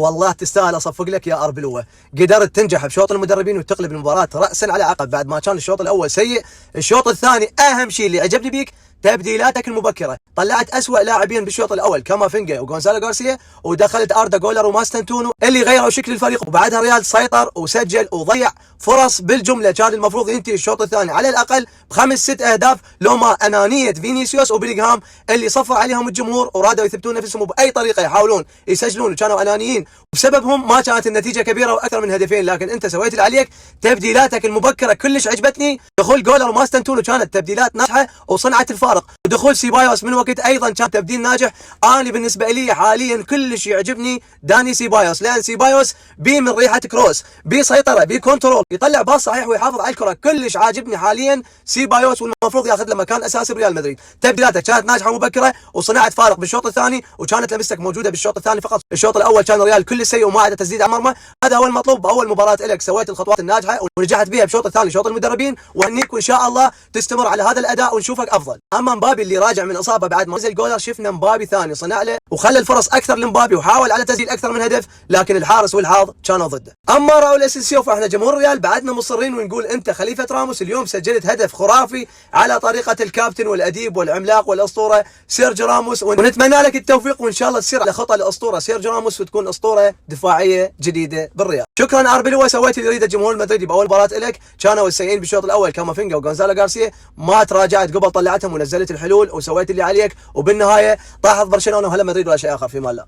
والله تستاهل اصفق لك يا اربلوه، قدرت تنجح بشوط المدربين وتقلب المباراه راسا على عقب بعد ما كان الشوط الاول سيء. الشوط الثاني اهم شيء اللي عجبني بيك تبديلاتك المبكره، طلعت اسوأ لاعبين بالشوط الاول كامافينجا وغونزالو غارسيا، ودخلت اردا جولر وماستنتونو اللي غيروا شكل الفريق، وبعدها ريال سيطر وسجل وضيع فرص بالجمله. كان المفروض ينتهي الشوط الثاني على الاقل بخمس ست اهداف لو ما انانيه فينيسيوس وبيلينغهام اللي صفر عليهم الجمهور ورادوا يثبتون نفسهم باي طريقه يحاولون يسجلون وكانوا انانيين، وبسببهم ما كانت النتيجه كبيره واكثر من هدفين. لكن انت سويت اللي عليك، تبديلاتك المبكره كلش عجبتني، دخول جولر وماستنتونو كانت تبديلات ناجحه وصنعت الفارق، ودخول سيبايوس من وقت ايضا كان تبديل ناجح. انا بالنسبه لي حاليا كلش يعجبني داني سيبايوس، لان سيبايوس بي من ريحه كروس، بي سيطره، بي كنترول، يطلع باص صحيح ويحافظ على الكره. كلش عاجبني حاليا سيبايوس، والمفروض ياخذ له مكان اساسي بريال مدريد. تبديلاتك كانت ناجحه مبكره وصنعت فارق بالشوط الثاني، وكانت لمستك موجوده بالشوط الثاني فقط. الشوط الاول كان الريال كل سيء وما عدا تسديد على المرمى، هذا هو المطلوب باول مباراه لك. سويت الخطوات الناجحه ونجحت بها بالشوط الثاني شوط المدربين، وهنيك وان شاء الله تستمر على هذا الاداء ونشوفك افضل. اما مبابي اللي راجع من اصابه بعد ما نزل جولر، شفنا مبابي ثاني صنع له وخلى الفرص اكثر لمبابي وحاول على تسجيل اكثر من هدف، لكن الحارس والحظ كانوا ضده. اما راؤول اسينسيو فاحنا جمهور الريال بعدنا مصرين ونقول انت خليفه راموس، اليوم سجلت هدف خرافي على طريقه الكابتن والاديب والعملاق والاسطوره سيرجيو راموس، ونتمنى لك التوفيق وان شاء الله تصير على خطى الاسطوره سيرجيو راموس وتكون اسطوره دفاعيه جديده بالريال. شكرا اربيلو، سويت اللي يريده الجمهور المدريدي باول مباراه لك. كانوا السيئين بالشوط الاول كامافينجا وغونزالو غارسيا، ما تراجعت قبل طلعتهم ونزلت الحلول وسويت اللي عليك، وبالنهايه طاحت برشلونه وهلا مدريد ولا شيء اخر. في مال الله.